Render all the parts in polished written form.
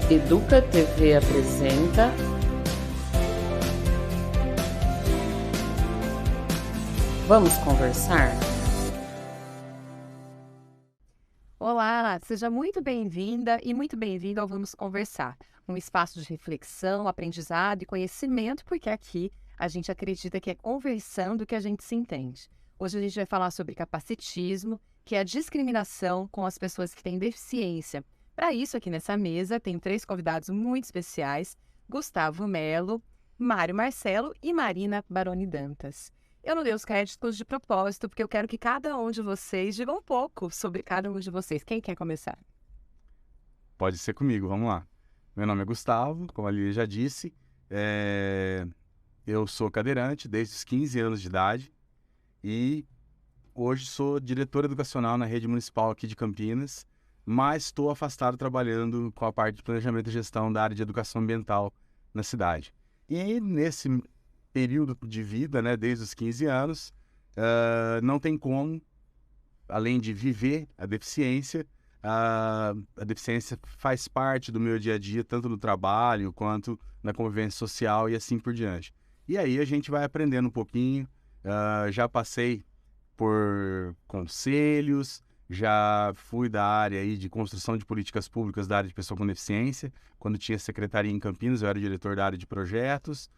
Educa TV apresenta Vamos Conversar? Olá, seja muito bem-vinda e muito bem-vindo ao Vamos Conversar, um espaço de reflexão, aprendizado e conhecimento, porque aqui a gente acredita que é conversando que a gente se entende. Hoje a gente vai falar sobre capacitismo, que é a discriminação com as pessoas que têm deficiência. Para isso, aqui nessa mesa, tem 3 convidados muito especiais: Gustavo Melo, Mário Marcelo e Marina Baroni Dantas. Eu não dei os créditos de propósito, porque eu quero que cada um de vocês diga um pouco sobre cada um de vocês. Quem quer começar? Pode ser comigo, vamos lá. Meu nome é Gustavo, como a Lili já disse. Eu sou cadeirante desde os 15 anos de idade e hoje sou diretor educacional na rede municipal aqui de Campinas, mas estou afastado trabalhando com a parte de planejamento e gestão da área de educação ambiental na cidade. E nesse período de vida, né, desde os 15 anos, não tem como, além de viver a deficiência faz parte do meu dia a dia, tanto no trabalho quanto na convivência social e assim por diante. E aí a gente vai aprendendo um pouquinho, já passei por conselhos, já fui da área aí de construção de políticas públicas da área de pessoa com deficiência. Quando tinha secretaria em Campinas, eu era diretor da área de projetos.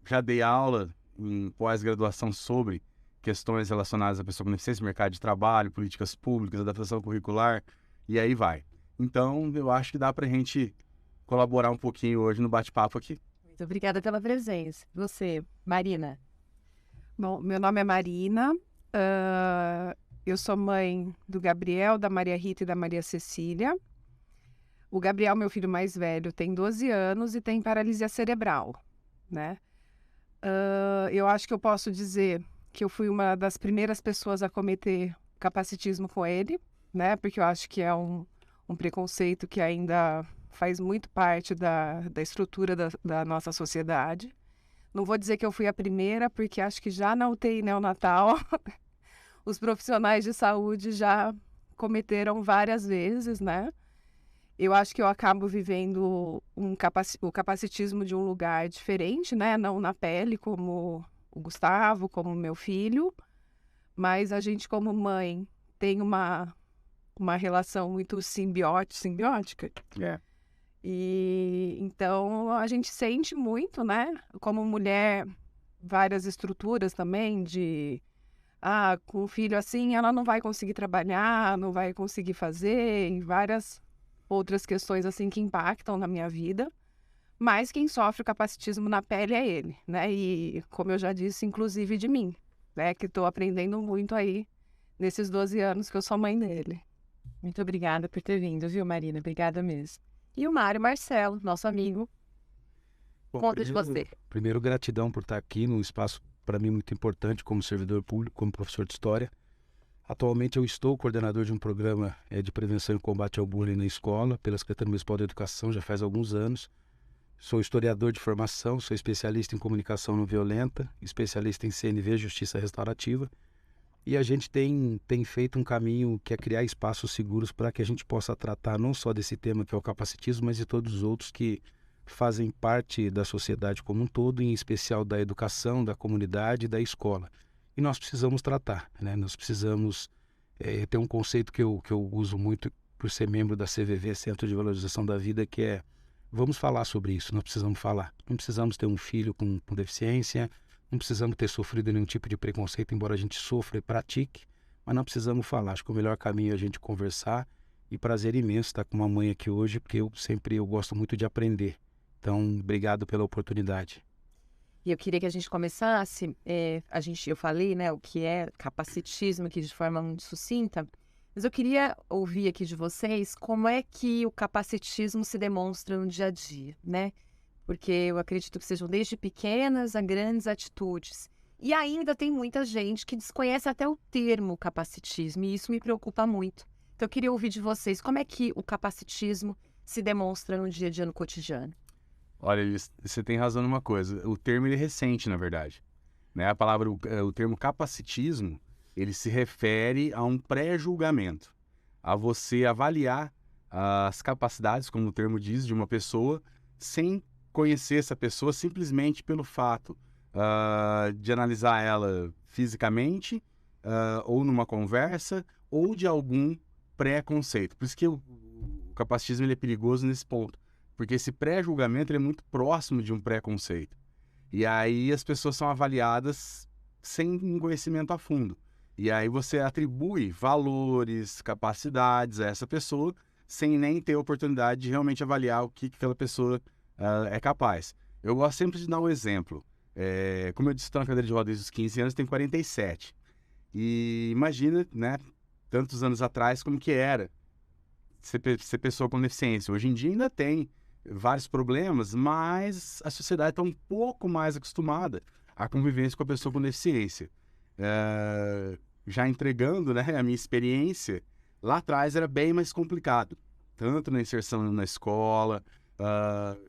Já dei aula em pós-graduação sobre questões relacionadas à pessoa com deficiência, mercado de trabalho, políticas públicas, adaptação curricular, e aí vai. Então, eu acho que dá para a gente colaborar um pouquinho hoje no bate-papo aqui. Muito obrigada pela presença. Você, Marina? Bom, meu nome é Marina, eu sou mãe do Gabriel, da Maria Rita e da Maria Cecília. O Gabriel, meu filho mais velho, tem 12 anos e tem paralisia cerebral, né? Eu acho que eu posso dizer que eu fui uma das primeiras pessoas a cometer capacitismo com ele, né? Porque eu acho que é um preconceito que ainda faz muito parte da estrutura da nossa sociedade. Não vou dizer que eu fui a primeira, porque acho que já na UTI neonatal, os profissionais de saúde já cometeram várias vezes, né? Eu acho que eu acabo vivendo o capacitismo de um lugar diferente, né? Não na pele, como o Gustavo, como o meu filho, mas a gente, como mãe, tem uma relação muito simbiótica. E então a gente sente muito, né? Como mulher, várias estruturas também de com um filho assim, ela não vai conseguir trabalhar, não vai conseguir fazer, e várias outras questões assim que impactam na minha vida. Mas quem sofre o capacitismo na pele é ele, né? E como eu já disse, inclusive de mim, né? Que estou aprendendo muito aí nesses 12 anos que eu sou mãe dele. Muito obrigada por ter vindo, viu, Marina? Obrigada mesmo. E o Mário Marcelo, nosso amigo. Bom, Conta de você. Primeiro, gratidão por estar aqui num espaço, para mim, muito importante como servidor público, como professor de história. Atualmente, eu estou coordenador de um programa de prevenção e combate ao bullying na escola, pela Secretaria Municipal de Educação, já faz alguns anos. Sou historiador de formação, sou especialista em comunicação não violenta, especialista em CNV, Justiça Restaurativa. E a gente tem feito um caminho que é criar espaços seguros para que a gente possa tratar não só desse tema que é o capacitismo, mas de todos os outros que fazem parte da sociedade como um todo, em especial da educação, da comunidade e da escola. E nós precisamos tratar, né? Nós precisamos ter um conceito que eu uso muito por ser membro da CVV, Centro de Valorização da Vida, que é: vamos falar sobre isso, nós precisamos falar. Não precisamos ter um filho com deficiência, não precisamos ter sofrido nenhum tipo de preconceito, embora a gente sofra e pratique, mas não precisamos falar. Acho que o melhor caminho é a gente conversar, e prazer imenso estar com uma mãe aqui hoje, porque eu gosto muito de aprender. Então, obrigado pela oportunidade. E eu queria que a gente começasse, eu falei, né, o que é capacitismo aqui de forma muito sucinta, mas eu queria ouvir aqui de vocês como é que o capacitismo se demonstra no dia a dia, né? Porque eu acredito que sejam desde pequenas a grandes atitudes. E ainda tem muita gente que desconhece até o termo capacitismo, e isso me preocupa muito. Então eu queria ouvir de vocês como é que o capacitismo se demonstra no dia a dia, no cotidiano. Olha, você tem razão numa coisa. O termo ele é recente, na verdade. Né? O termo capacitismo, ele se refere a um pré-julgamento, a você avaliar as capacidades, como o termo diz, de uma pessoa, sem conhecer essa pessoa simplesmente pelo fato de analisar ela fisicamente, ou numa conversa, ou de algum pré-conceito. Por isso que o capacitismo ele é perigoso nesse ponto, porque esse pré-julgamento ele é muito próximo de um pré-conceito. E aí as pessoas são avaliadas sem um conhecimento a fundo. E aí você atribui valores, capacidades a essa pessoa, sem nem ter a oportunidade de realmente avaliar o que aquela pessoa é capaz. Eu gosto sempre de dar um exemplo. Como eu disse, estou na cadeira de rodas desde os 15 anos, tenho 47. E imagina, né, tantos anos atrás, como que era ser pessoa com deficiência. Hoje em dia ainda tem vários problemas, mas a sociedade está um pouco mais acostumada à convivência com a pessoa com deficiência. Já entregando, né, a minha experiência, lá atrás era bem mais complicado, tanto na inserção na escola.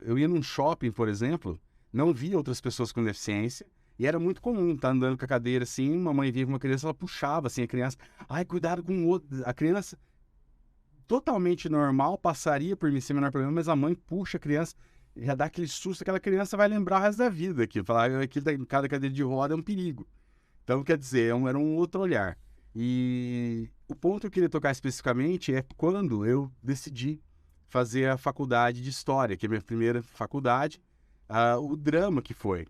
Eu ia num shopping, por exemplo, não via outras pessoas com deficiência, e era muito comum estar andando com a cadeira assim, uma mãe via com uma criança, ela puxava assim a criança, ai, cuidado com o outro. A criança, totalmente normal, passaria por mim sem o menor problema, mas a mãe puxa a criança, já dá aquele susto, aquela criança vai lembrar o resto da vida, que falar aquilo em cada cadeira de roda é um perigo. Então, quer dizer, era um outro olhar. E o ponto que eu queria tocar especificamente é quando eu decidi fazer a faculdade de História, que é a minha primeira faculdade, o drama que foi.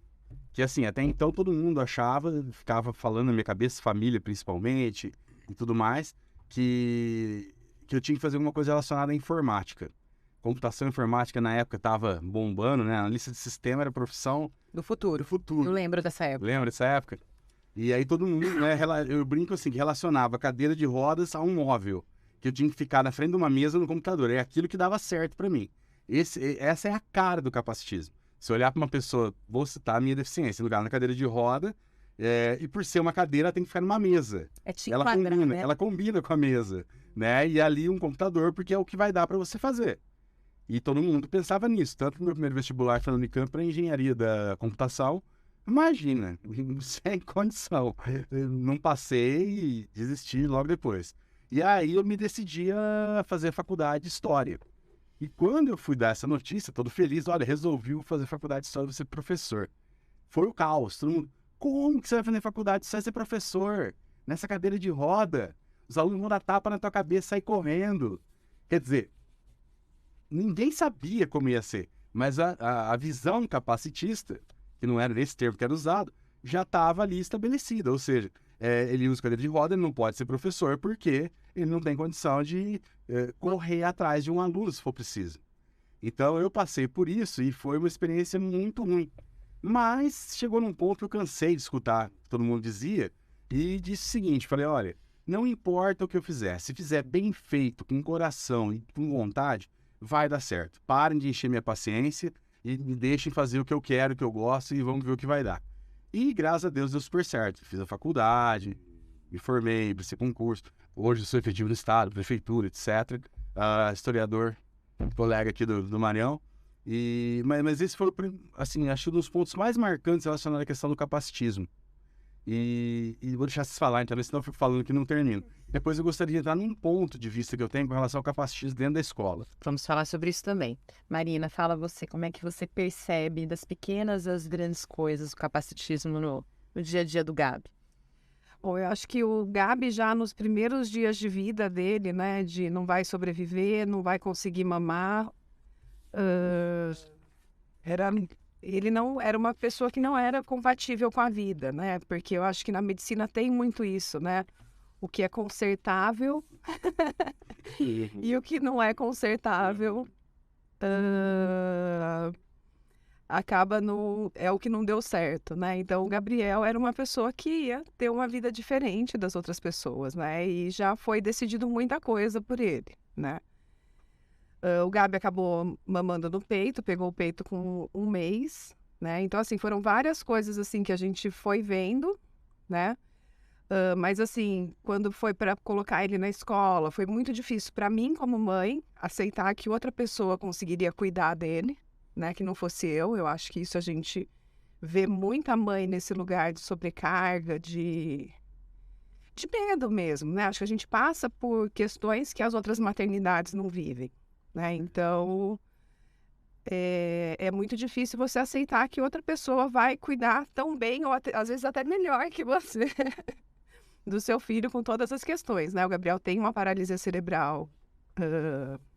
Que assim, até então todo mundo achava, ficava falando na minha cabeça, família principalmente, e tudo mais, que eu tinha que fazer alguma coisa relacionada à informática. Computação informática na época estava bombando, né? Analista de sistema era a profissão Do futuro. do futuro. Eu lembro dessa época. Lembra dessa época? E aí todo mundo, né, eu brinco assim, que relacionava a cadeira de rodas a um móvel, que eu tinha que ficar na frente de uma mesa no computador. É aquilo que dava certo para mim. Essa é a cara do capacitismo. Se eu olhar para uma pessoa, vou citar a minha deficiência, lugar na cadeira de roda, e por ser uma cadeira, ela tem que ficar numa mesa. É te Ela enquadrar, combina, né? ela combina com a mesa, né? E ali um computador, porque é o que vai dar para você fazer. E todo mundo pensava nisso, tanto no meu primeiro vestibular falando em campo para engenharia da computação. Imagina, sem condição. Eu não passei e desisti logo depois. E aí eu me decidi a fazer faculdade de História. E quando eu fui dar essa notícia, todo feliz, olha, resolvi fazer faculdade de História, vou ser professor. Foi o caos. Todo mundo, como que você vai fazer faculdade? Você vai ser professor? Nessa cadeira de roda? Os alunos vão dar tapa na tua cabeça e sair correndo. Quer dizer, ninguém sabia como ia ser. Mas a visão capacitista, que não era nesse termo que era usado, já estava ali estabelecida. Ou seja, ele usa cadeira de roda, ele não pode ser professor porque ele não tem condição de correr atrás de um aluno se for preciso. Então eu passei por isso e foi uma experiência muito ruim. Mas chegou num ponto que eu cansei de escutar o que todo mundo dizia e disse o seguinte, falei, olha, não importa o que eu fizer, se fizer bem feito, com coração e com vontade, vai dar certo. Parem de encher minha paciência e me deixem fazer o que eu quero, o que eu gosto e vamos ver o que vai dar. E graças a Deus deu super certo. Fiz a faculdade, me formei, prestei concurso. Hoje eu sou efetivo do Estado, prefeitura, etc. Historiador, colega aqui do Maranhão. Mas esse foi, assim, acho um dos pontos mais marcantes relacionados à questão do capacitismo. E vou deixar vocês falarem, então, senão eu fico falando que não termino. Depois eu gostaria de entrar num ponto de vista que eu tenho com relação ao capacitismo dentro da escola. Vamos falar sobre isso também. Marina, fala você, como é que você percebe das pequenas às grandes coisas o capacitismo no dia a dia do Gabi? Bom, eu acho que o Gabi já nos primeiros dias de vida dele, né, de não vai sobreviver, não vai conseguir mamar, ele não era uma pessoa que não era compatível com a vida, né? Porque eu acho que na medicina tem muito isso, né? O que é consertável e o que não é consertável acaba no é o que não deu certo, né? Então o Gabriel era uma pessoa que ia ter uma vida diferente das outras pessoas, né? E já foi decidido muita coisa por ele, né? O Gabi acabou mamando no peito, pegou o peito com 1 mês, né? Então, assim, foram várias coisas, assim, que a gente foi vendo, né? Mas, assim, quando foi para colocar ele na escola, foi muito difícil para mim, como mãe, aceitar que outra pessoa conseguiria cuidar dele, né? Que não fosse eu. Eu acho que isso a gente vê muita mãe nesse lugar de sobrecarga, de de medo mesmo, né? Acho que a gente passa por questões que as outras maternidades não vivem, né? Então, é muito difícil você aceitar que outra pessoa vai cuidar tão bem, ou às vezes até melhor que você, do seu filho com todas as questões, né? O Gabriel tem uma paralisia cerebral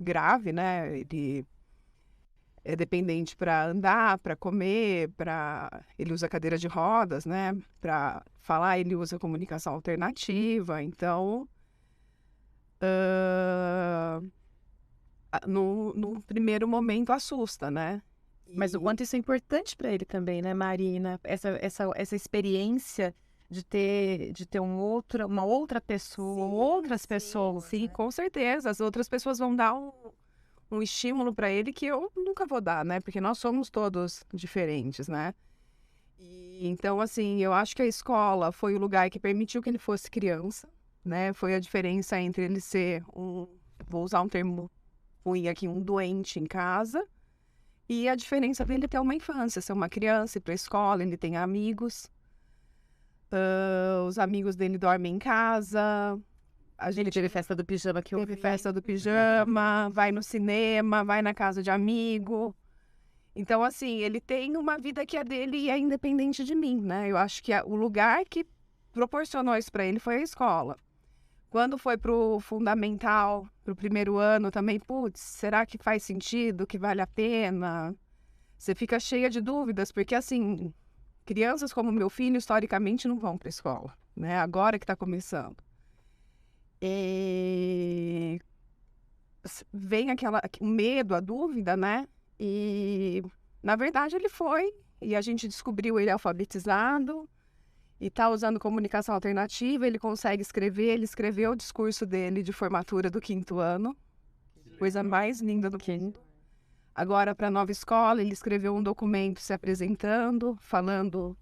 grave, né? Ele é dependente para andar, para comer, ele usa cadeira de rodas, né? Para falar, ele usa comunicação alternativa. Então, no primeiro momento assusta, né? Mas o quanto isso é importante para ele também, né, Marina? Essa experiência de ter uma outra pessoa, outras pessoas. Sim, com certeza. As outras pessoas vão dar um estímulo para ele que eu nunca vou dar, né? Porque nós somos todos diferentes, né? Então, assim, eu acho que a escola foi o lugar que permitiu que ele fosse criança, né? Foi a diferença entre ele ser vou usar um termo ruim aqui, um doente em casa, e a diferença dele ter uma infância, ser uma criança, ir para a escola, ele tem amigos, os amigos dele dormem em casa. Ele teve festa do pijama que eu Teve festa do pijama, vai no cinema, vai na casa de amigo. Então, assim, ele tem uma vida que é dele e é independente de mim, né? Eu acho que o lugar que proporcionou isso para ele foi a escola. Quando foi pro fundamental, pro primeiro ano também, putz, será que faz sentido, que vale a pena? Você fica cheia de dúvidas, porque, assim, crianças como meu filho, historicamente, não vão para a escola, né? Agora que está começando. E vem o medo, a dúvida, né? E, na verdade, ele foi. E a gente descobriu ele alfabetizado e tá usando comunicação alternativa. Ele consegue escrever. Ele escreveu o discurso dele de formatura do 5º ano. Coisa mais linda do mundo. Agora, para a nova escola, ele escreveu um documento se apresentando, falando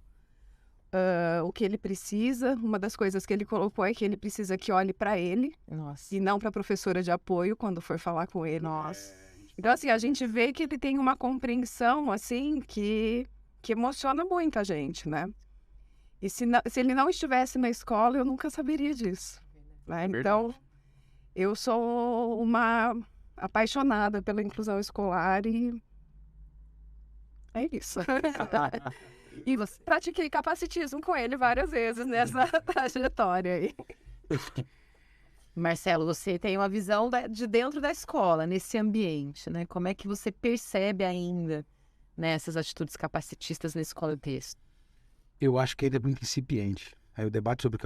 o que ele precisa. Uma das coisas que ele colocou é que ele precisa que olhe para ele. Nossa. E não para a professora de apoio quando for falar com ele. Nossa. Então, assim, a gente vê que ele tem uma compreensão, assim, que emociona muito a gente, né? E se ele não estivesse na escola, eu nunca saberia disso, né? Então, eu sou uma apaixonada pela inclusão escolar e é isso. E pratiquei capacitismo com ele várias vezes nessa trajetória aí. Marcelo, você tem uma visão de dentro da escola, nesse ambiente, né? Como é que você percebe ainda, né, essas atitudes capacitistas na escola de texto? Eu acho que ainda é muito incipiente. Aí o debate sobre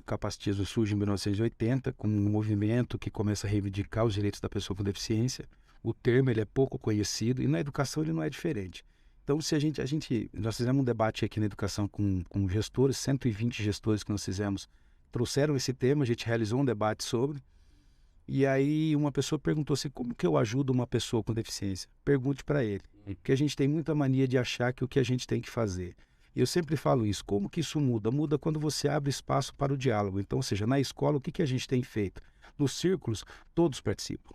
capacitismo surge em 1980, com um movimento que começa a reivindicar os direitos da pessoa com deficiência. O termo ele é pouco conhecido e na educação ele não é diferente. Então, se nós fizemos um debate aqui na educação com gestores, 120 gestores que nós fizemos, trouxeram esse tema, a gente realizou um debate sobre, e aí uma pessoa perguntou assim, como que eu ajudo uma pessoa com deficiência? Pergunte para ele, porque a gente tem muita mania de achar que o que a gente tem que fazer. E eu sempre falo isso, como que isso muda? Muda quando você abre espaço para o diálogo. Então, ou seja, na escola, o que a gente tem feito? Nos círculos, todos participam.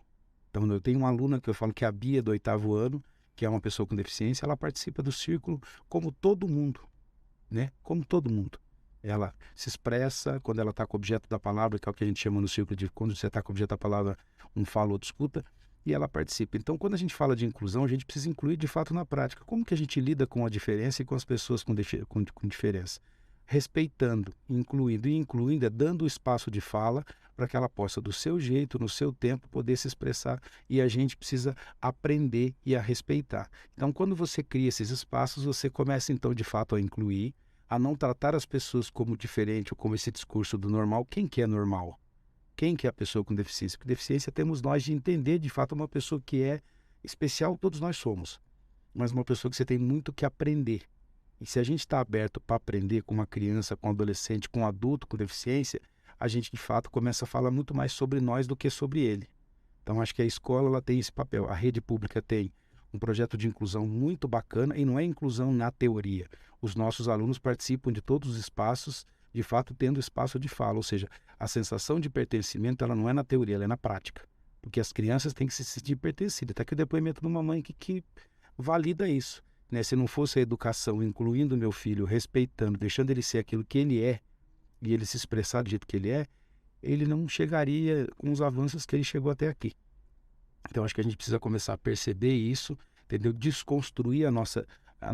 Então, eu tenho uma aluna que eu falo que é a Bia, do 8º ano, que é uma pessoa com deficiência, ela participa do círculo como todo mundo, né? Como todo mundo. Ela se expressa quando ela está com o objeto da palavra, que é o que a gente chama no círculo de quando você está com o objeto da palavra, um fala, outro escuta, e ela participa. Então, quando a gente fala de inclusão, a gente precisa incluir de fato na prática. Como que a gente lida com a diferença e com as pessoas com diferença? Respeitando, incluindo e incluindo, é dando o espaço de fala para que ela possa, do seu jeito, no seu tempo, poder se expressar, e a gente precisa aprender e a respeitar. Então, quando você cria esses espaços, você começa, então, de fato, a incluir, a não tratar as pessoas como diferente ou como esse discurso do normal. Quem que é normal? Quem que é a pessoa com deficiência? Porque deficiência temos nós de entender, de fato, uma pessoa que é especial, todos nós somos, mas uma pessoa que você tem muito que aprender. E se a gente está aberto para aprender com uma criança, com um adolescente, com um adulto com deficiência, a gente, de fato, começa a falar muito mais sobre nós do que sobre ele. Então, acho que a escola ela tem esse papel. A rede pública tem um projeto de inclusão muito bacana, e não é inclusão na teoria. Os nossos alunos participam de todos os espaços, de fato, tendo espaço de fala. Ou seja, a sensação de pertencimento ela não é na teoria, ela é na prática. Porque as crianças têm que se sentir pertencidas. Está aqui o depoimento de uma mãe que valida isso. Né? Se não fosse a educação, incluindo meu filho, respeitando, deixando ele ser aquilo que ele é, e ele se expressar do jeito que ele é, ele não chegaria com os avanços que ele chegou até aqui. Então, acho que a gente precisa começar a perceber isso, entendeu? Desconstruir a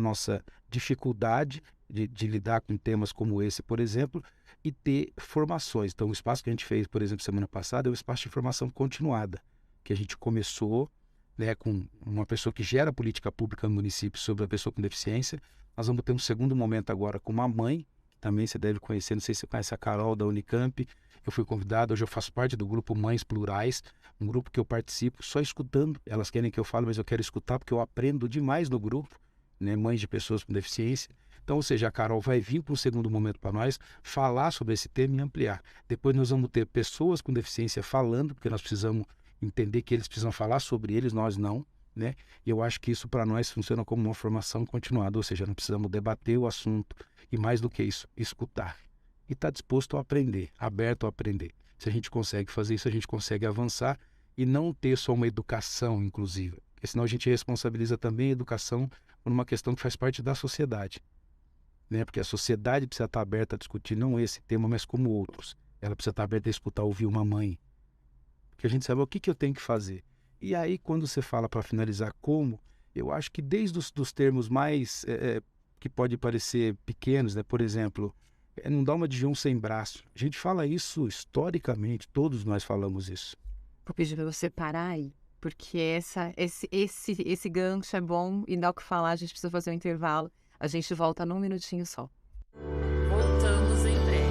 nossa dificuldade de lidar com temas como esse, por exemplo, e ter formações. Então, o espaço que a gente fez, por exemplo, semana passada, é um espaço de formação continuada, que a gente começou, né, com uma pessoa que gera política pública no município sobre a pessoa com deficiência. Nós vamos ter um segundo momento agora com uma mãe, que também você deve conhecer, não sei se você conhece a Carol da Unicamp. Eu fui convidado, hoje eu faço parte do grupo Mães Plurais, um grupo que eu participo só escutando. Elas querem que eu fale, mas eu quero escutar porque eu aprendo demais no grupo, né, mães de pessoas com deficiência. Então, ou seja, a Carol vai vir para um segundo momento para nós falar sobre esse tema e ampliar. Depois nós vamos ter pessoas com deficiência falando, porque nós precisamos entender que eles precisam falar sobre eles, nós não, né? E eu acho que isso para nós funciona como uma formação continuada, ou seja, nós precisamos debater o assunto e, mais do que isso, escutar. E estar disposto a aprender, aberto a aprender. Se a gente consegue fazer isso, a gente consegue avançar e não ter só uma educação inclusiva. Porque senão a gente responsabiliza também a educação por uma questão que faz parte da sociedade, né? Porque a sociedade precisa estar aberta a discutir não esse tema, mas como outros. Ela precisa estar aberta a escutar, ouvir uma mãe. Porque a gente sabe o que eu tenho que fazer. E aí, quando você fala para finalizar como, eu acho que desde os termos mais, que pode parecer pequenos, né? Por exemplo, não dá uma de João sem braço. A gente fala isso historicamente, todos nós falamos isso. Vou pedir para você parar aí, porque esse gancho é bom e dá o que falar, a gente precisa fazer um intervalo. A gente volta num minutinho só. Voltamos em breve.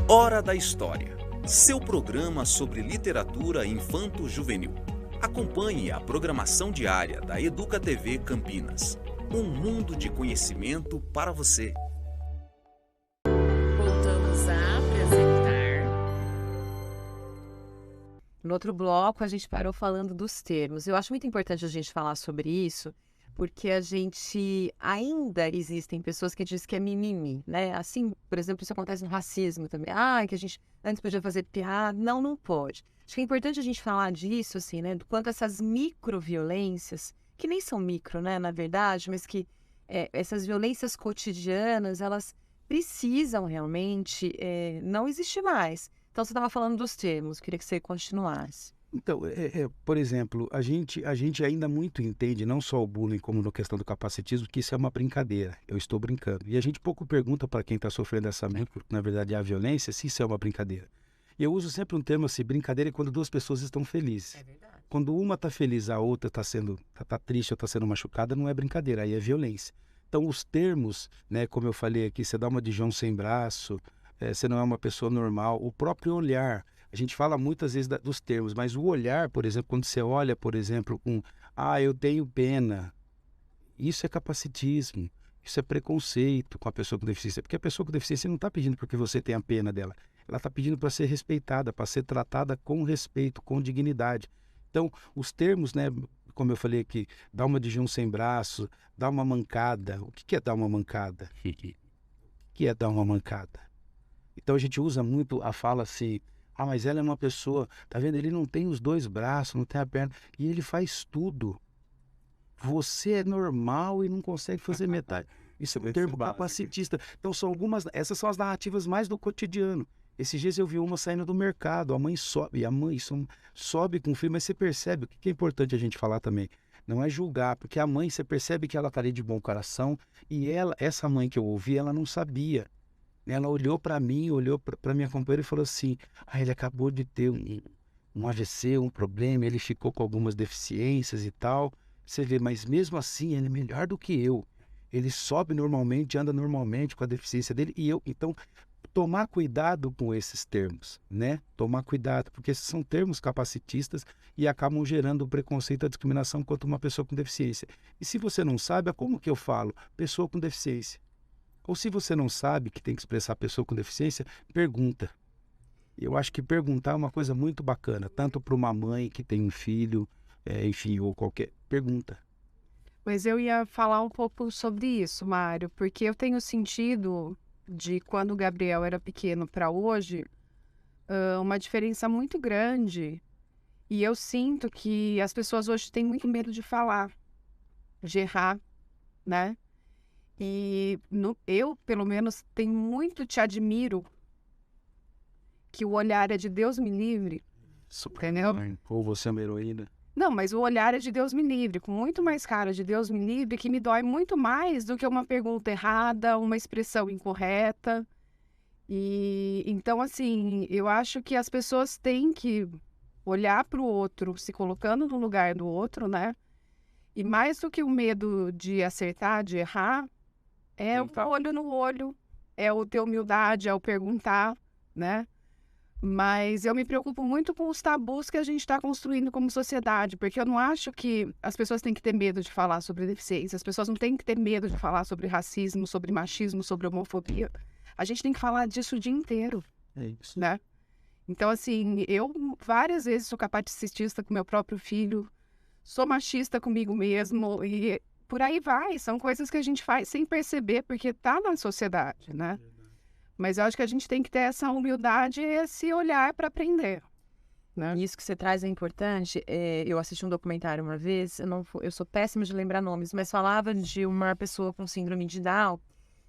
Hora da História, seu programa sobre literatura infanto-juvenil. Acompanhe a programação diária da Educa TV Campinas. Um mundo de conhecimento para você. Voltamos a apresentar. No outro bloco, a gente parou falando dos termos. Eu acho muito importante a gente falar sobre isso, porque ainda existem pessoas que dizem que é mimimi, né? Assim, por exemplo, isso acontece no racismo também. Que a gente antes podia fazer piada. Não, não pode. Acho que é importante a gente falar disso, assim, né? Do quanto essas microviolências, que nem são micro, né, na verdade, mas que essas violências cotidianas, elas precisam realmente não existir mais. Então, você estava falando dos termos, queria que você continuasse. Então, por exemplo, a gente ainda muito entende, não só o bullying como na questão do capacitismo, que isso é uma brincadeira, eu estou brincando. E a gente pouco pergunta para quem está sofrendo essa micro, na verdade é a violência, se isso é uma brincadeira. E eu uso sempre um termo assim, brincadeira é quando duas pessoas estão felizes. É verdade. Quando uma está feliz, a outra tá triste ou está sendo machucada, não é brincadeira, aí é violência. Então, os termos, né, como eu falei aqui, você dá uma de João sem braço, você não é uma pessoa normal, o próprio olhar. A gente fala muitas vezes dos termos, mas o olhar, por exemplo, quando você olha, por exemplo, eu tenho pena, isso é capacitismo, isso é preconceito com a pessoa com deficiência, porque a pessoa com deficiência não está pedindo porque você tem a pena dela, ela está pedindo para ser respeitada, para ser tratada com respeito, com dignidade. Então, os termos, né, como eu falei aqui, dá uma de João sem braço, dá uma mancada. O que é dar uma mancada? O que é dar uma mancada? Então, a gente usa muito a fala assim, mas ela é uma pessoa, tá vendo? Ele não tem os dois braços, não tem a perna, e ele faz tudo. Você é normal e não consegue fazer metade. Isso é um termo capacitista. Então, essas são as narrativas mais do cotidiano. Esses dias eu vi uma saindo do mercado, a mãe sobe, sobe com o filho, mas você percebe, o que é importante a gente falar também, não é julgar, porque a mãe, você percebe que ela está ali de bom coração, e essa mãe que eu ouvi, ela não sabia. Ela olhou para mim, olhou para minha companheira e falou assim, ele acabou de ter um AVC, um problema, ele ficou com algumas deficiências e tal. Você vê, mas mesmo assim ele é melhor do que eu. Ele sobe normalmente, anda normalmente com a deficiência dele e eu. Então, tomar cuidado com esses termos, né? Tomar cuidado, porque esses são termos capacitistas e acabam gerando preconceito e discriminação contra uma pessoa com deficiência. E se você não sabe, como que eu falo? Pessoa com deficiência. Ou se você não sabe que tem que expressar pessoa com deficiência, pergunta. Eu acho que perguntar é uma coisa muito bacana, tanto para uma mãe que tem um filho, enfim, ou qualquer pergunta. Mas eu ia falar um pouco sobre isso, Mário, porque eu tenho sentido de quando o Gabriel era pequeno para hoje, uma diferença muito grande. E eu sinto que as pessoas hoje têm muito medo de falar, de errar, né? E eu, pelo menos, tenho muito te admiro que o olhar é de Deus me livre, entendeu? Ou você é uma heroína. Não, mas o olhar é de Deus me livre, com muito mais cara de Deus me livre, que me dói muito mais do que uma pergunta errada, uma expressão incorreta. E então, assim, eu acho que as pessoas têm que olhar para o outro, se colocando no lugar do outro, né? E mais do que o medo de acertar, de errar, é o olho no olho, é o ter humildade, é o perguntar, né? Mas eu me preocupo muito com os tabus que a gente está construindo como sociedade, porque eu não acho que as pessoas têm que ter medo de falar sobre deficiência, as pessoas não têm que ter medo de falar sobre racismo, sobre machismo, sobre homofobia. A gente tem que falar disso o dia inteiro, né? Então, assim, eu várias vezes sou capacitista com meu próprio filho, sou machista comigo mesmo e por aí vai. São coisas que a gente faz sem perceber, porque tá na sociedade, né? Mas eu acho que a gente tem que ter essa humildade e esse olhar para aprender, né? Isso que você traz é importante. Eu assisti um documentário uma vez, eu sou péssima de lembrar nomes, mas falava de uma pessoa com síndrome de Down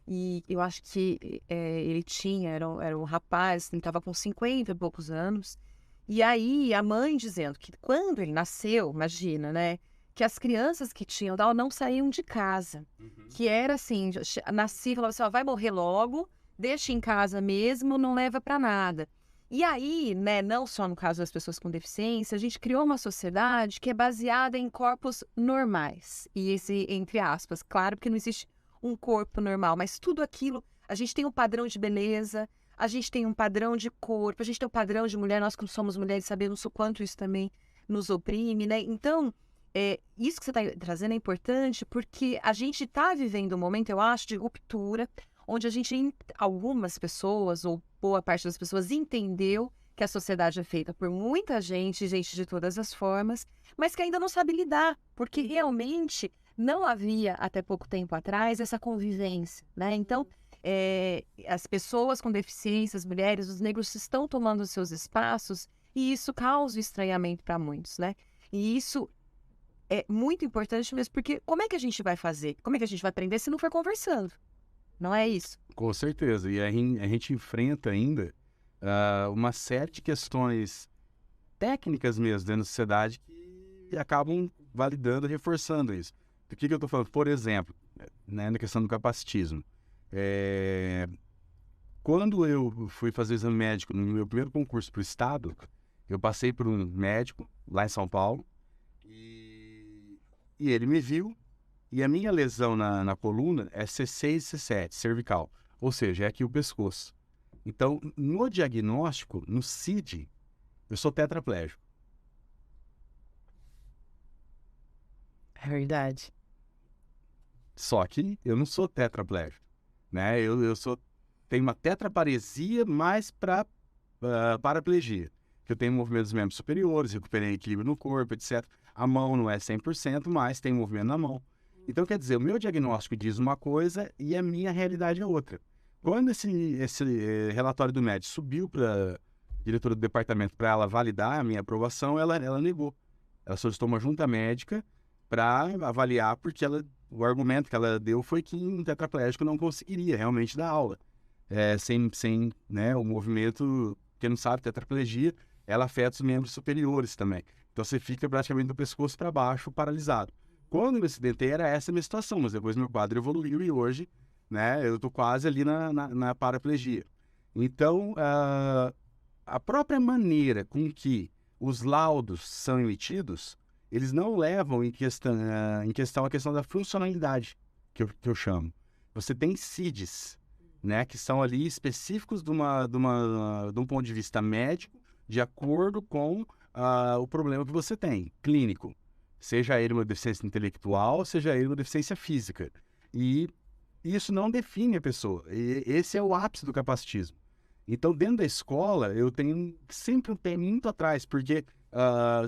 e eu acho que ele era um rapaz, ele estava com 50 e poucos anos, e aí a mãe dizendo que quando ele nasceu, imagina, né, que as crianças que tinham Down não saíam de casa, que era assim, nascia e falava assim, ó, vai morrer logo, deixa em casa mesmo, não leva para nada. E aí, né, não só no caso das pessoas com deficiência, a gente criou uma sociedade que é baseada em corpos normais. E esse, entre aspas, claro, porque não existe um corpo normal, mas tudo aquilo, a gente tem um padrão de beleza, a gente tem um padrão de corpo, a gente tem um padrão de mulher, nós que somos mulheres sabemos o quanto isso também nos oprime, né? Então, isso que você está trazendo é importante porque a gente está vivendo um momento, eu acho, de ruptura, onde algumas pessoas, ou boa parte das pessoas, entendeu que a sociedade é feita por muita gente de todas as formas, mas que ainda não sabe lidar, porque realmente não havia, até pouco tempo atrás, essa convivência, né? Então, as pessoas com deficiência, as mulheres, os negros estão tomando os seus espaços e isso causa estranhamento para muitos, né? E isso é muito importante mesmo, porque como é que a gente vai fazer? Como é que a gente vai aprender se não for conversando? Não é isso? Com certeza. E a gente enfrenta ainda uma série de questões técnicas mesmo dentro da sociedade que acabam validando, reforçando isso. Do que eu estou falando? Por exemplo, né, na questão do capacitismo. Quando eu fui fazer o exame médico no meu primeiro concurso para o Estado, eu passei por um médico lá em São Paulo e ele me viu. E a minha lesão na coluna é C6 e C7, cervical. Ou seja, é aqui o pescoço. Então, no diagnóstico, no CID, eu sou tetraplégico. É verdade. Só que eu não sou tetraplégico, né? Eu tenho uma tetraparesia mais para paraplegia. Que eu tenho movimento dos membros superiores, recuperei equilíbrio no corpo, etc. A mão não é 100%, mas tem movimento na mão. Então, quer dizer, o meu diagnóstico diz uma coisa e a minha realidade é outra. Quando esse relatório do médico subiu para a diretora do departamento para ela validar a minha aprovação, ela negou. Ela solicitou uma junta médica para avaliar, porque o argumento que ela deu foi que um tetraplégico não conseguiria realmente dar aula. Sem né, o movimento, quem não sabe, tetraplegia, ela afeta os membros superiores também. Então, você fica praticamente do pescoço para baixo, paralisado. Quando eu me acidentei, era essa a minha situação, mas depois meu quadro evoluiu e hoje, né, eu estou quase ali na paraplegia. Então, a própria maneira com que os laudos são emitidos, eles não levam em questão a questão da funcionalidade, que eu chamo. Você tem CIDs, né, que são ali específicos de um ponto de vista médico, de acordo com o problema que você tem, clínico. Seja ele uma deficiência intelectual, seja ele uma deficiência física. E isso não define a pessoa. E esse é o ápice do capacitismo. Então, dentro da escola, eu tenho sempre um pé muito atrás, porque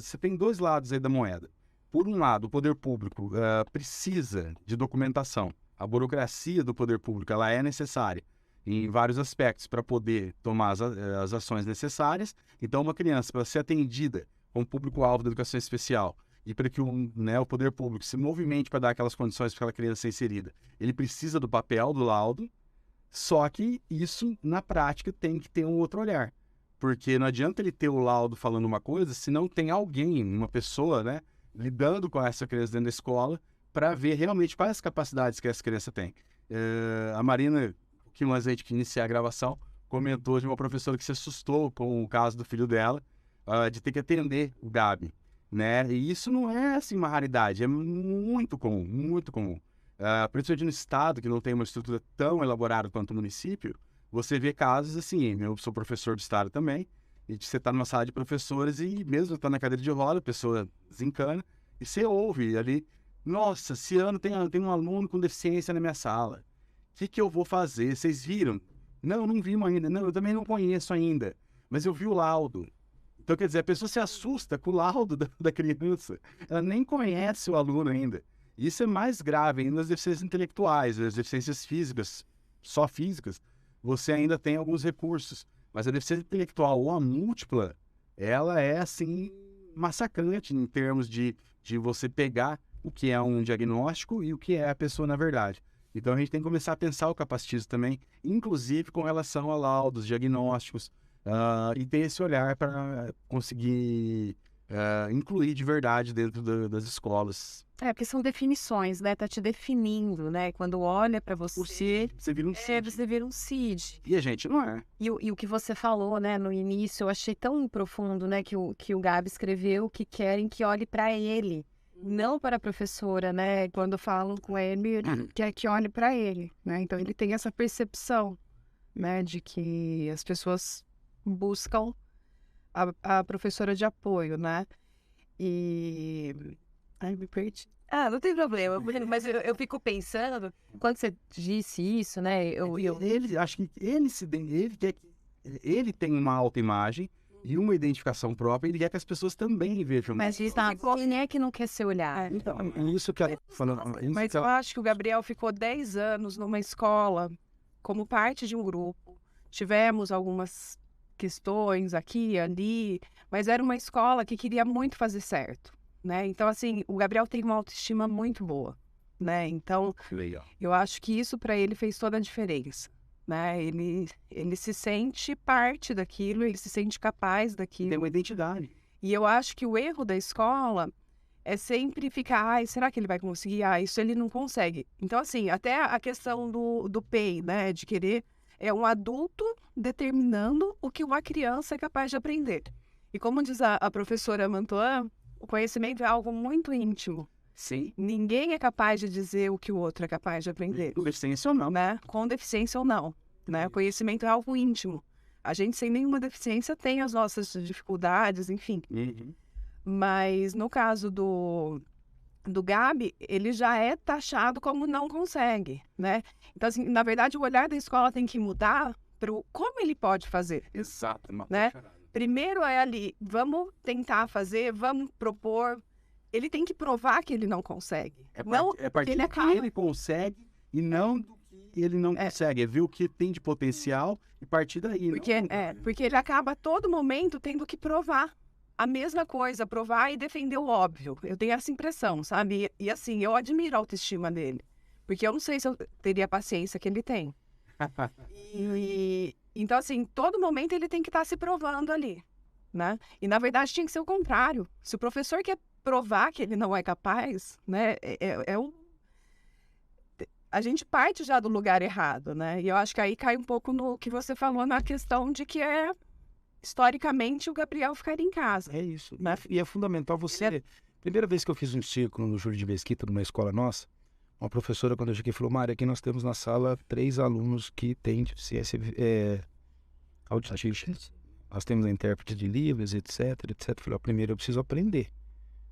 você tem dois lados aí da moeda. por um lado, o poder público precisa de documentação. A burocracia do poder público ela é necessária em vários aspectos para poder tomar as ações necessárias. Então, uma criança, para ser atendida como público-alvo da educação especial e para que o poder público se movimente para dar aquelas condições para aquela criança ser inserida, ele precisa do papel, do laudo, só que isso, na prática, tem que ter um outro olhar. Porque não adianta ele ter o laudo falando uma coisa se não tem alguém, uma pessoa, né, lidando com essa criança dentro da escola para ver realmente quais as capacidades que essa criança tem. A Marina, que antes da gente iniciar a gravação, comentou de uma professora que se assustou com o caso do filho dela, de ter que atender o Gabi, né? E isso não é assim uma raridade, é muito comum, muito comum. Principalmente no estado, que não tem uma estrutura tão elaborada quanto o município, você vê casos assim, eu sou professor do estado também, e você está numa sala de professores e mesmo está na cadeira de roda, a pessoa desencana, e você ouve ali, nossa, esse ano tem um aluno com deficiência na minha sala. O que eu vou fazer? Vocês viram? Não, não vimos ainda. Não, eu também não conheço ainda. Mas eu vi o laudo. Então, quer dizer, a pessoa se assusta com o laudo da criança. Ela nem conhece o aluno ainda. Isso é mais grave ainda nas deficiências intelectuais, nas deficiências físicas, só físicas. Você ainda tem alguns recursos. Mas a deficiência intelectual ou a múltipla, ela é, assim, massacrante em termos de você pegar o que é um diagnóstico e o que é a pessoa na verdade. Então, a gente tem que começar a pensar o capacitismo também, inclusive com relação a laudos, diagnósticos, e ter esse olhar para conseguir incluir de verdade dentro das escolas. Porque são definições, né? Tá te definindo, né? Quando olha para você, Você vira um CID. você vira um CID. E a gente não é. E o que você falou, né, no início, eu achei tão profundo, né, que o Gabi escreveu que querem que olhe para ele, não para a professora, né? Quando falam com ele, ele quer que olhe para ele, né? Então ele tem essa percepção, né, de que as pessoas buscam a professora de apoio, né? E ai, me perdi. Não tem problema, mas eu fico pensando, quando você disse isso, né, Ele, acho que ele tem uma autoimagem e uma identificação própria, ele quer que as pessoas também vejam. Mas quem é que não quer ser olhado? Então, isso que ela tá falando. Mas eu acho que o Gabriel ficou 10 anos numa escola como parte de um grupo. Tivemos algumas questões aqui e ali, mas era uma escola que queria muito fazer certo, né? Então, assim, o Gabriel tem uma autoestima muito boa, né? Então, eu acho que isso para ele fez toda a diferença, né? Ele se sente parte daquilo, ele se sente capaz daquilo. Tem uma identidade. E eu acho que o erro da escola é sempre ficar, será que ele vai conseguir? Isso ele não consegue. Então, assim, até a questão do PEI, né? De querer, é um adulto determinando o que uma criança é capaz de aprender. E como diz a professora Mantoan, o conhecimento é algo muito íntimo. Sim. Ninguém é capaz de dizer o que o outro é capaz de aprender. Com deficiência ou não. Né? Com deficiência ou não. Né? O conhecimento é algo íntimo. A gente sem nenhuma deficiência tem as nossas dificuldades, enfim. Uhum. Mas no caso do Gabi, ele já é taxado como não consegue, né? Então, assim, na verdade, o olhar da escola tem que mudar para como ele pode fazer. Exato. Né? Primeiro é ali, vamos tentar fazer, vamos propor. Ele tem que provar que ele não consegue. É partir do que ele consegue e não do que ele não consegue. É ver o que tem de potencial e partir daí. Porque ele acaba a todo momento tendo que provar a mesma coisa, provar e defender o óbvio. Eu tenho essa impressão, sabe? E assim, eu admiro a autoestima dele. Porque eu não sei se eu teria a paciência que ele tem. Então, assim, todo momento ele tem que estar se provando ali, né? E, na verdade, tinha que ser o contrário. Se o professor quer provar que ele não é capaz, né? A gente parte já do lugar errado, né? E eu acho que aí cai um pouco no que você falou na questão de que historicamente, o Gabriel ficaria em casa. É isso. E é fundamental você... Primeira vez que eu fiz um círculo no Júlio de Mesquita, numa escola nossa, uma professora, quando eu cheguei, falou, Mário, aqui nós temos na sala 3 alunos que têm deficiência auditiva. Nós temos a intérprete de Libras, etc. Eu falei, primeiro eu preciso aprender.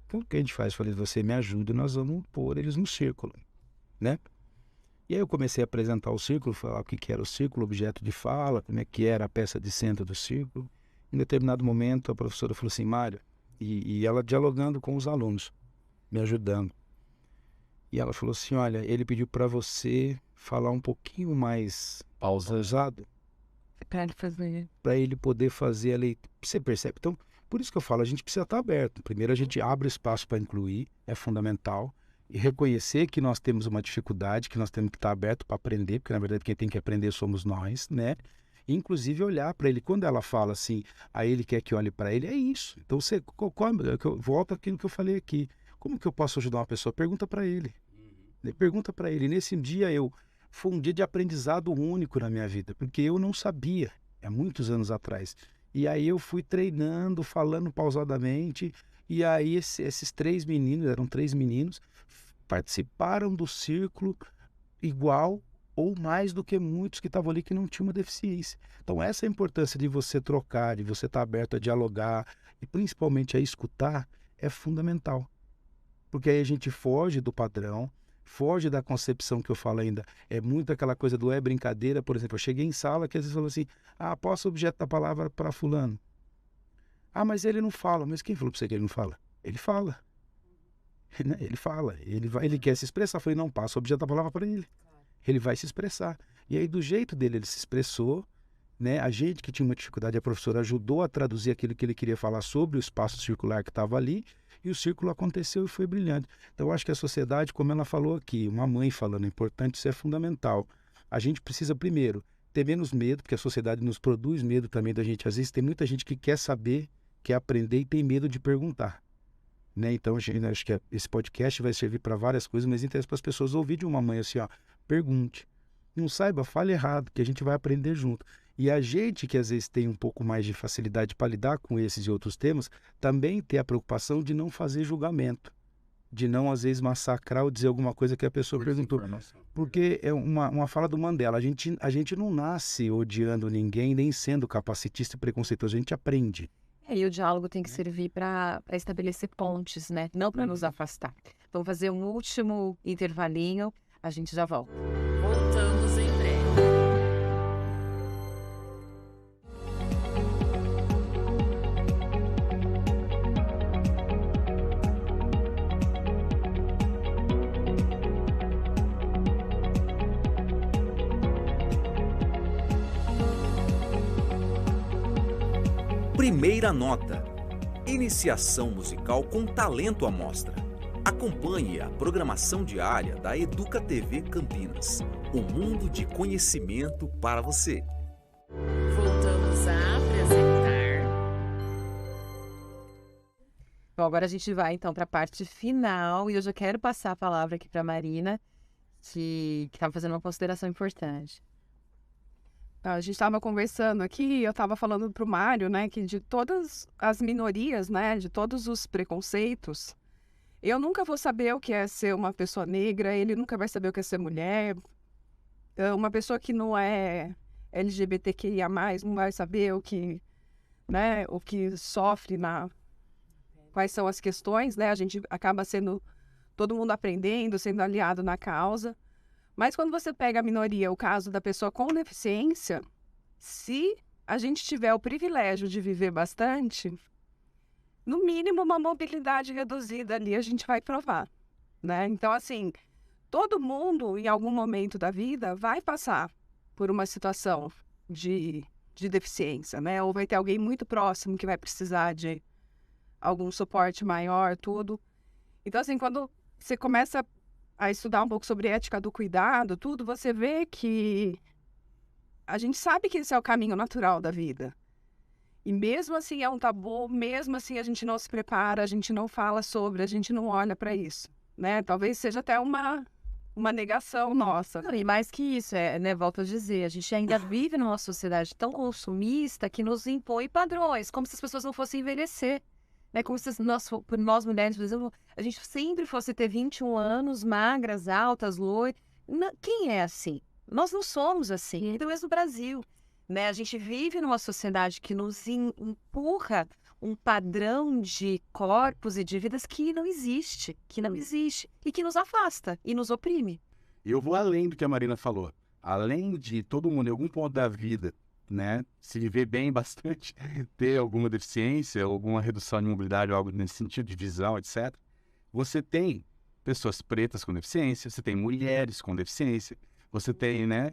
Então, o que a gente faz? Eu falei, você me ajuda e nós vamos pôr eles no círculo, né? E aí eu comecei a apresentar o círculo, falar o que era o círculo, objeto de fala, como é que era a peça de centro do círculo. Em determinado momento, a professora falou assim, Mário, e ela dialogando com os alunos, me ajudando. E ela falou assim, olha, ele pediu para você falar um pouquinho mais pausado, Para ele fazer. para ele poder fazer a leitura. Você percebe? Então, por isso que eu falo, a gente precisa estar aberto. Primeiro a gente abre espaço para incluir, é fundamental. E reconhecer que nós temos uma dificuldade, que nós temos que estar aberto para aprender, porque na verdade quem tem que aprender somos nós, né? E, inclusive olhar para ele. Quando ela fala assim, a ele quer que olhe para ele, é isso. Então você volta àquilo que eu falei aqui. Como que eu posso ajudar uma pessoa? Pergunta para ele. Pergunta para ele. Nesse dia foi um dia de aprendizado único na minha vida, porque eu não sabia, há muitos anos atrás. E aí eu fui treinando, falando pausadamente, e aí esses 3 meninos, eram 3 meninos, participaram do círculo igual ou mais do que muitos que estavam ali que não tinham uma deficiência. Então essa é a importância de você trocar, de você estar aberto a dialogar e principalmente a escutar, é fundamental. Porque aí a gente foge do padrão, foge da concepção que eu falo ainda. É muito aquela coisa do brincadeira. Por exemplo, eu cheguei em sala que às vezes falou assim, posso objeto da palavra para fulano. Mas ele não fala. Mas quem falou para você que ele não fala? Ele fala. Ele fala. Ele quer se expressar. Eu falei, não, passa o objeto da palavra para ele. Ele vai se expressar. E aí do jeito dele ele se expressou, né? A gente que tinha uma dificuldade, a professora ajudou a traduzir aquilo que ele queria falar sobre o espaço circular que estava ali. E o círculo aconteceu e foi brilhante. Então, eu acho que a sociedade, como ela falou aqui, uma mãe falando, é importante, isso é fundamental. A gente precisa, primeiro, ter menos medo, porque a sociedade nos produz medo também da gente. Às vezes tem muita gente que quer saber, quer aprender e tem medo de perguntar. Né? Então, acho que esse podcast vai servir para várias coisas, mas interessa para as pessoas ouvir de uma mãe assim, pergunte. Não saiba, fale errado, que a gente vai aprender junto. E a gente que às vezes tem um pouco mais de facilidade para lidar com esses e outros temas, também ter a preocupação de não fazer julgamento, de não às vezes massacrar ou dizer alguma coisa que a pessoa perguntou. Porque é uma fala do Mandela, a gente não nasce odiando ninguém, nem sendo capacitista e preconceituoso, a gente aprende. E o diálogo tem que servir para estabelecer pontes, né? Não para nos afastar. Vamos fazer um último intervalinho, a gente já volta. Voltamos em breve. Primeira nota. Iniciação musical com talento à mostra. Acompanhe a programação diária da Educa TV Campinas. Um mundo de conhecimento para você. Voltamos a apresentar. Bom, agora a gente vai então para a parte final e eu já quero passar a palavra aqui para a Marina, que estava fazendo uma consideração importante. A gente estava conversando aqui, eu estava falando para o Mário, né, que de todas as minorias, né, de todos os preconceitos, eu nunca vou saber o que é ser uma pessoa negra, ele nunca vai saber o que é ser mulher. Uma pessoa que não é LGBTQIA+, não vai saber o que, né, o que sofre quais são as questões, né? A gente acaba sendo todo mundo aprendendo, sendo aliado na causa. Mas quando você pega a minoria, o caso da pessoa com deficiência, se a gente tiver o privilégio de viver bastante, no mínimo uma mobilidade reduzida ali a gente vai provar, né? Então, assim, todo mundo, em algum momento da vida, vai passar por uma situação de deficiência, né? Ou vai ter alguém muito próximo que vai precisar de algum suporte maior, tudo. Então, assim, quando você começa a estudar um pouco sobre ética do cuidado, tudo, você vê que a gente sabe que esse é o caminho natural da vida. E mesmo assim é um tabu, mesmo assim a gente não se prepara, a gente não fala sobre, a gente não olha para isso, né? Talvez seja até uma negação nossa. Não, e mais que isso, né, volto a dizer, a gente ainda vive numa sociedade tão consumista que nos impõe padrões, como se as pessoas não fossem envelhecer. Né? Como se nós mulheres, por exemplo, a gente sempre fosse ter 21 anos, magras, altas, loiras. Quem é assim? Nós não somos assim, ainda mesmo no Brasil. Né? A gente vive numa sociedade que nos empurra um padrão de corpos e de vidas que não existe, e que nos afasta e nos oprime. Eu vou além do que a Marina falou. Além de todo mundo, em algum ponto da vida, né, se viver bem bastante, ter alguma deficiência, alguma redução de mobilidade, algo nesse sentido, de visão, etc., você tem pessoas pretas com deficiência, você tem mulheres com deficiência, você tem, né,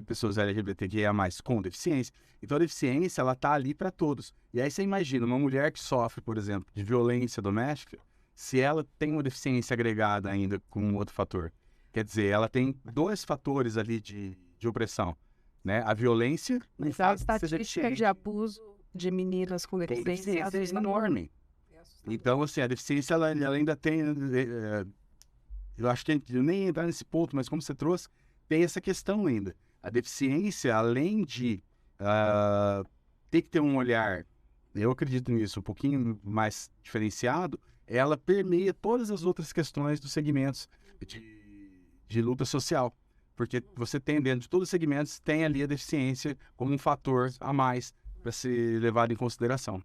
pessoas LGBTQIA+, com deficiência. Então, a deficiência, ela tá ali para todos. E aí você imagina, uma mulher que sofre, por exemplo, de violência doméstica, se ela tem uma deficiência agregada ainda com um outro fator. Quer dizer, ela tem 2 fatores ali de opressão, né? A violência... Mas a estatística de abuso de meninas com deficiência é enorme. Então, assim, a deficiência, ela ainda tem... eu acho que eu nem ia entrar nesse ponto, mas como você trouxe, tem essa questão ainda. A deficiência, além de ter que ter um olhar, eu acredito nisso, um pouquinho mais diferenciado, ela permeia todas as outras questões dos segmentos de luta social. Porque você tem, dentro de todos os segmentos, tem ali a deficiência como um fator a mais para ser levado em consideração.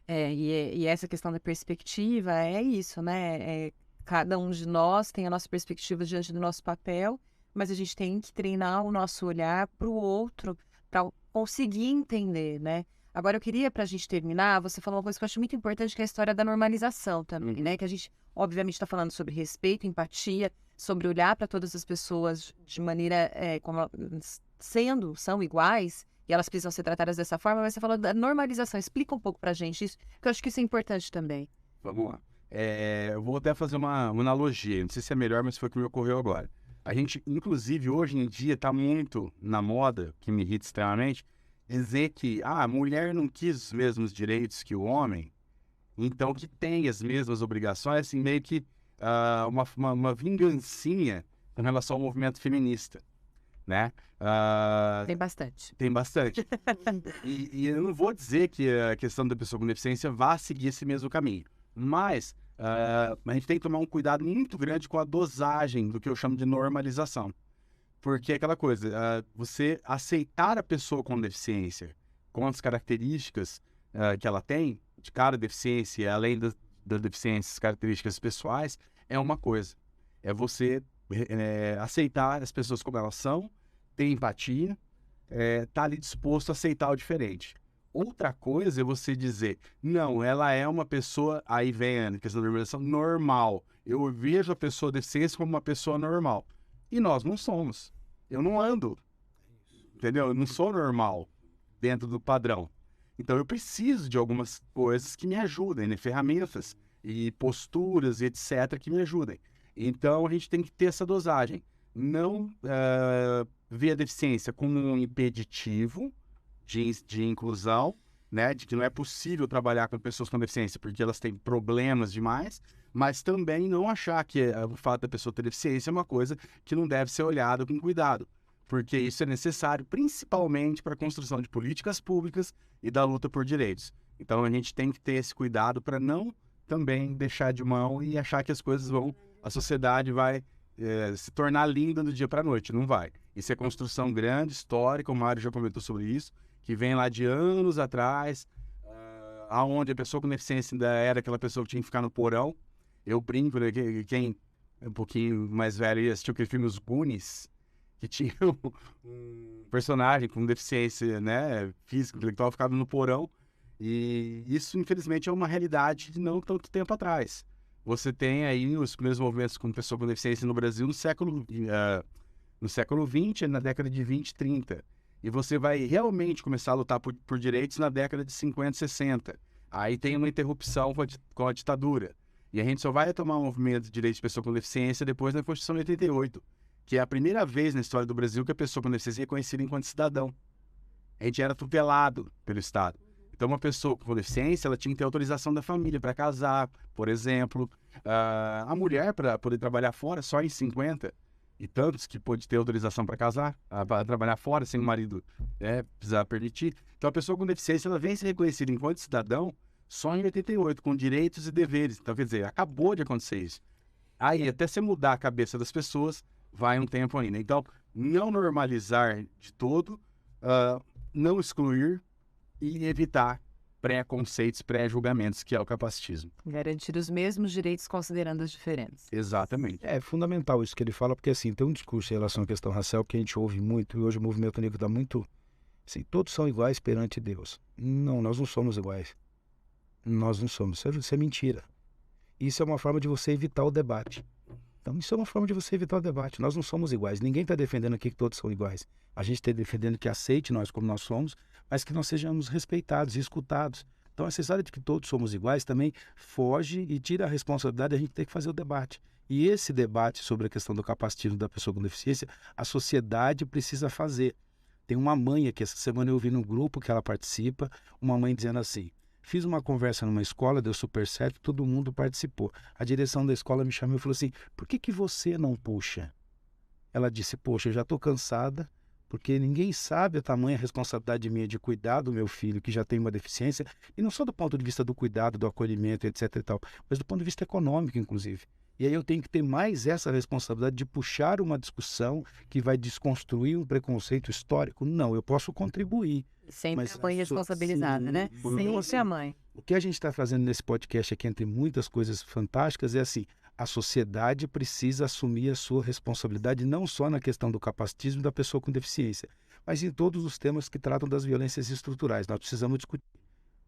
E essa questão da perspectiva é isso, né? Cada um de nós tem a nossa perspectiva diante do nosso papel, mas a gente tem que treinar o nosso olhar para o outro, para conseguir entender, né? Agora, eu queria, para a gente terminar, você falou uma coisa que eu acho muito importante, que é a história da normalização também, né? Que a gente, obviamente, está falando sobre respeito, empatia, sobre olhar para todas as pessoas de maneira como são iguais, e elas precisam ser tratadas dessa forma, mas você falou da normalização. Explica um pouco para a gente isso, que eu acho que isso é importante também. Vamos lá. Eu vou até fazer uma analogia, não sei se é melhor, mas foi o que me ocorreu agora. A gente, inclusive, hoje em dia, está muito na moda, que me irrita extremamente, dizer que a mulher não quis os mesmos direitos que o homem, então que tem as mesmas obrigações, assim, meio que uma vingancinha em relação ao movimento feminista, né? Tem bastante. Tem bastante. E eu não vou dizer que a questão da pessoa com deficiência vá seguir esse mesmo caminho, mas a gente tem que tomar um cuidado muito grande com a dosagem do que eu chamo de normalização. Porque é aquela coisa, você aceitar a pessoa com deficiência, com as características que ela tem, de cada deficiência, além das deficiências, características pessoais, é uma coisa. É você aceitar as pessoas como elas são, ter empatia, tá ali disposto a aceitar o diferente. Outra coisa é você dizer, não, ela é uma pessoa, aí vem a questão da normalização, normal. Eu vejo a pessoa deficiência como uma pessoa normal. E nós não somos. Eu não ando, entendeu? Eu não sou normal dentro do padrão. Então eu preciso de algumas coisas que me ajudem, né? Ferramentas e posturas e etc. que me ajudem. Então a gente tem que ter essa dosagem. Não ver a deficiência como um impeditivo de inclusão, né? De que não é possível trabalhar com pessoas com deficiência porque elas têm problemas demais, mas também não achar que o fato da pessoa ter deficiência é uma coisa que não deve ser olhada com cuidado, porque isso é necessário principalmente para a construção de políticas públicas e da luta por direitos. Então a gente tem que ter esse cuidado para não também deixar de mão e achar que as coisas a sociedade vai se tornar linda do dia para a noite. Não vai. Isso é construção grande, histórica, o Mário já comentou sobre isso, que vem lá de anos atrás, aonde a pessoa com deficiência ainda era aquela pessoa que tinha que ficar no porão. Eu brinco, né, quem é um pouquinho mais velho assistiu aquele filme Os Goonies, que tinha um personagem com deficiência, né, física, intelectual, ficava no porão. E isso, infelizmente, é uma realidade de não tanto tempo atrás. Você tem aí os primeiros movimentos com pessoa com deficiência no Brasil no século XX, na década de 20, 30. E você vai realmente começar a lutar por direitos na década de 50, 60. Aí tem uma interrupção com a ditadura. E a gente só vai retomar o movimento de direitos de pessoa com deficiência depois da Constituição de 88, que é a primeira vez na história do Brasil que a pessoa com deficiência é reconhecida enquanto cidadão. A gente era tutelado pelo Estado. Então, uma pessoa com deficiência, ela tinha que ter autorização da família para casar, por exemplo. A mulher, para poder trabalhar fora, só em 50 e tantos que pôde ter autorização para casar, para trabalhar fora, sem o marido precisar permitir. Então, a pessoa com deficiência, ela vem ser reconhecida enquanto cidadão só em 88, com direitos e deveres. Então, quer dizer, acabou de acontecer isso. Aí, até você mudar a cabeça das pessoas, vai um tempo ainda. Então, não normalizar de todo, não excluir e evitar pré-conceitos, pré-julgamentos, que é o capacitismo. Garantir os mesmos direitos considerando as diferenças. Exatamente. É fundamental isso que ele fala, porque assim, tem um discurso em relação à questão racial que a gente ouve muito, e hoje o movimento negro está muito... Assim, todos são iguais perante Deus. Não, nós não somos iguais. Nós não somos. Isso é mentira. Isso é uma forma de você evitar o debate. Então, isso é uma forma de você evitar o debate. Nós não somos iguais. Ninguém está defendendo aqui que todos são iguais. A gente está defendendo que aceite nós como nós somos, mas que nós sejamos respeitados e escutados. Então, essa história de que todos somos iguais também foge e tira a responsabilidade de a gente ter que fazer o debate. E esse debate sobre a questão do capacitismo da pessoa com deficiência, a sociedade precisa fazer. Tem uma mãe aqui, essa semana eu vi no grupo que ela participa, uma mãe dizendo assim: fiz uma conversa numa escola, deu super certo, todo mundo participou. A direção da escola me chamou e falou assim: por que você não puxa? Ela disse: poxa, eu já estou cansada, porque ninguém sabe a tamanha responsabilidade minha de cuidar do meu filho, que já tem uma deficiência, e não só do ponto de vista do cuidado, do acolhimento, etc. e tal, mas do ponto de vista econômico, inclusive. E aí eu tenho que ter mais essa responsabilidade de puxar uma discussão que vai desconstruir um preconceito histórico. Não, eu posso contribuir. Sempre Mas a mãe responsabilizada, né? Então, Sempre a mãe. O que a gente está fazendo nesse podcast aqui, entre muitas coisas fantásticas, é assim: a sociedade precisa assumir a sua responsabilidade, não só na questão do capacitismo da pessoa com deficiência, mas em todos os temas que tratam das violências estruturais. Nós precisamos discutir.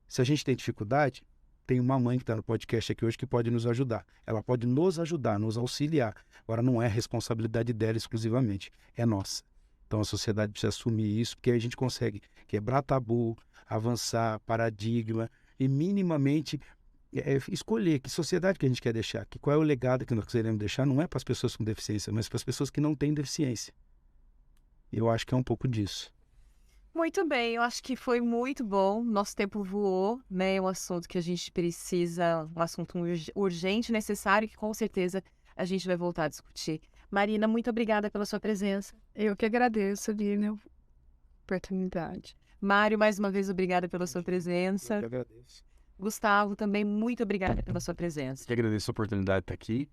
Se a gente tem dificuldade, tem uma mãe que está no podcast aqui hoje que pode nos ajudar. Ela pode nos ajudar, nos auxiliar. Agora, não é responsabilidade dela exclusivamente, é nossa. Então, a sociedade precisa assumir isso, porque aí a gente consegue quebrar tabu, avançar, paradigma e minimamente escolher que sociedade que a gente quer deixar, que qual é o legado que nós queremos deixar, não é para as pessoas com deficiência, mas para as pessoas que não têm deficiência. Eu acho que é um pouco disso. Muito bem, eu acho que foi muito bom. Nosso tempo voou, né? É um assunto que a gente precisa, um assunto urgente, necessário, que com certeza a gente vai voltar a discutir. Marina, muito obrigada pela sua presença. Eu que agradeço, Aline, a oportunidade. Mário, mais uma vez, obrigada pela sua presença. Eu que agradeço. Gustavo, também muito obrigada pela sua presença. Eu agradeço a oportunidade de estar aqui.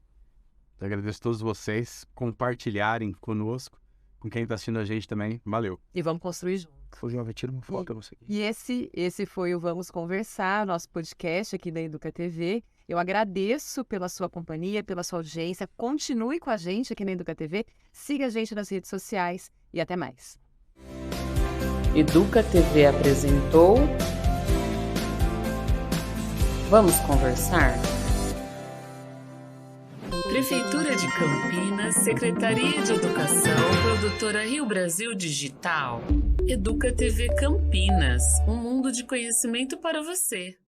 Eu agradeço a todos vocês compartilharem conosco, com quem está assistindo a gente também. Valeu. E vamos construir junto. Ô, Jovem, tira uma foto, eu não sei. E esse foi o Vamos Conversar, nosso podcast aqui da Educa TV. Eu agradeço pela sua companhia, pela sua audiência. Continue com a gente aqui na Educa TV. Siga a gente nas redes sociais e até mais. Educa TV apresentou Vamos Conversar? Prefeitura de Campinas, Secretaria de Educação, Produtora Rio Brasil Digital. Educa TV Campinas, um mundo de conhecimento para você.